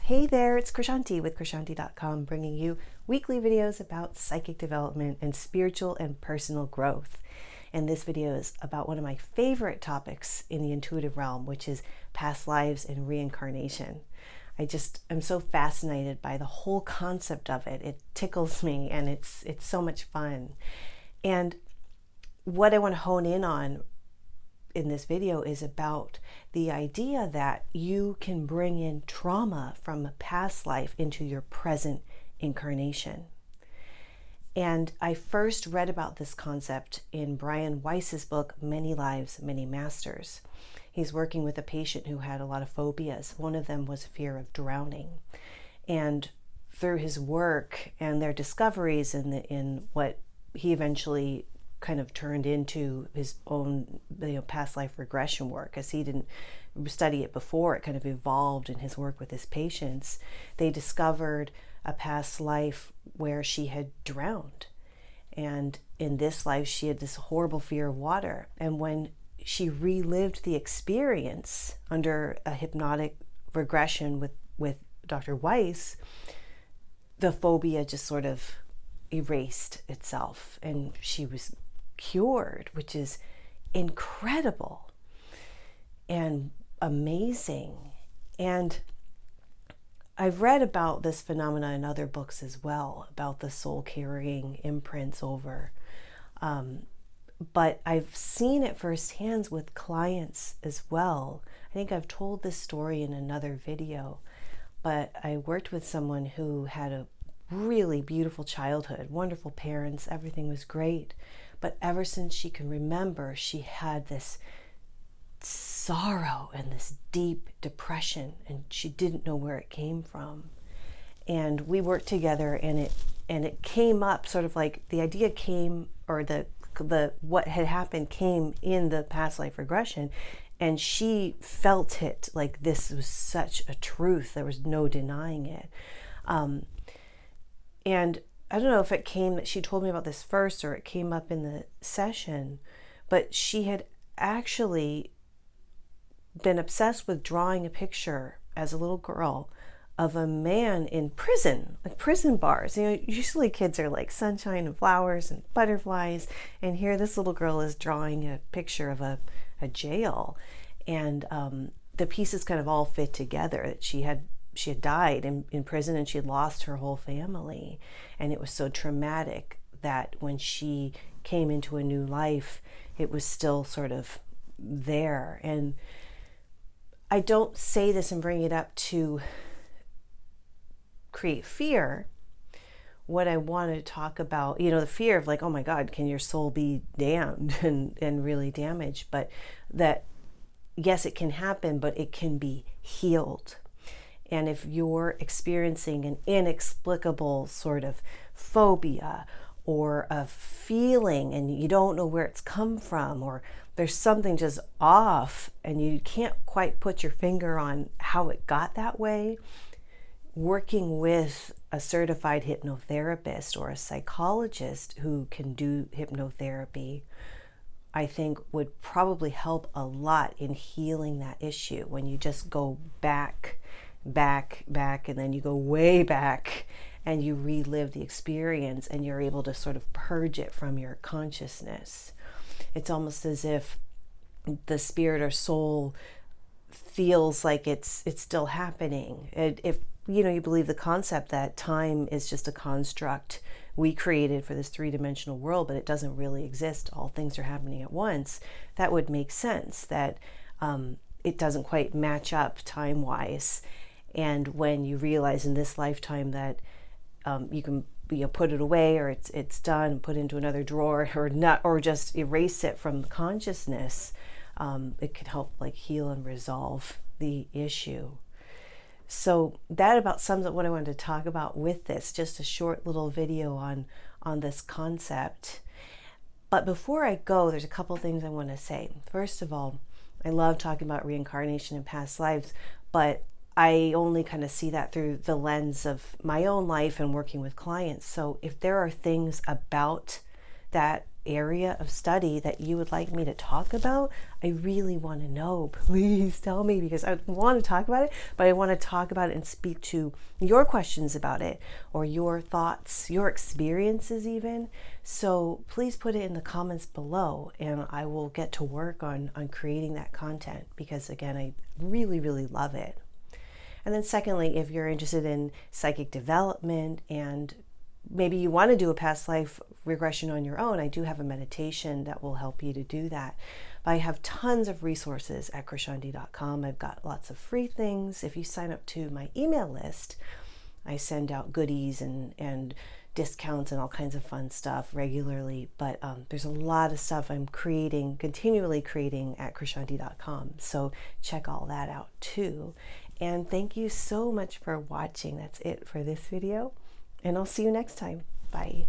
Hey there, it's Krishanti with Krishanti.com, bringing you weekly videos about psychic development and spiritual and personal growth. And this video is about one of my favorite topics in the intuitive realm, which is past lives and reincarnation. I'm so fascinated by the whole concept of it. It tickles me and it's so much fun. And what I want to hone in on in this video is about the idea that you can bring in trauma from a past life into your present incarnation. And I first read about this concept in Brian Weiss's book, Many Lives, Many Masters. He's working with a patient who had a lot of phobias. One of them was fear of drowning. And through his work and their discoveries in what he eventually kind of turned into his own past life regression work, as he didn't study it before, it kind of evolved in his work with his patients. They discovered a past life where she had drowned, and in this life she had this horrible fear of water. And when she relived the experience under a hypnotic regression with Dr. Weiss, the phobia just sort of erased itself and she was cured, which is incredible and amazing. And I've read about this phenomena in other books as well, about the soul carrying imprints over. But I've seen it firsthand with clients as well. I think I've told this story in another video, but I worked with someone who had a really beautiful childhood, wonderful parents, everything was great. But ever since she can remember, she had this sorrow and this deep depression, and she didn't know where it came from. And we worked together, and it came up sort of like the idea came, or the what had happened came in the past life regression, and she felt it like this was such a truth. There was no denying it. And I don't know if it came that she told me about this first or it came up in the session, but she had actually been obsessed with drawing a picture as a little girl of a man in prison, like prison bars. Usually kids are like sunshine and flowers and butterflies, and here this little girl is drawing a picture of a jail. And the pieces kind of all fit together. That she had died in prison, and she had lost her whole family, and it was so traumatic that when she came into a new life, it was still sort of there. And I don't say this and bring it up to create fear. What I want to talk about, the fear of like, oh my God, can your soul be damned and really damaged? But that, yes, it can happen, but it can be healed. And if you're experiencing an inexplicable sort of phobia or a feeling and you don't know where it's come from, or there's something just off and you can't quite put your finger on how it got that way, working with a certified hypnotherapist or a psychologist who can do hypnotherapy, I think would probably help a lot in healing that issue. When you just go back, and then you go way back and you relive the experience and you're able to sort of purge it from your consciousness. It's almost as if the spirit or soul feels like it's still happening. If you believe the concept that time is just a construct we created for this three-dimensional world, but it doesn't really exist, all things are happening at once, that would make sense that it doesn't quite match up time-wise. And when you realize in this lifetime that you can put it away, or it's done, put into another drawer, or not, or just erase it from consciousness, it could help like heal and resolve the issue. So that about sums up what I wanted to talk about with this, just a short little video on this concept. But before I go, there's a couple things I want to say. First of all, I love talking about reincarnation and past lives, but I only kind of see that through the lens of my own life and working with clients. So if there are things about that area of study that you would like me to talk about, I really want to know. Please tell me, because I want to talk about it, but I want to talk about it and speak to your questions about it, or your thoughts, your experiences even. So please put it in the comments below, and I will get to work on creating that content, because again, I really, really love it. And then secondly, if you're interested in psychic development and maybe you want to do a past life regression on your own, I do have a meditation that will help you to do that. But I have tons of resources at krishandi.com. I've got lots of free things. If you sign up to my email list, I send out goodies and discounts and all kinds of fun stuff regularly. But there's a lot of stuff I'm continually creating at krishandi.com. So check all that out too. And thank you so much for watching. That's it for this video. And I'll see you next time. Bye.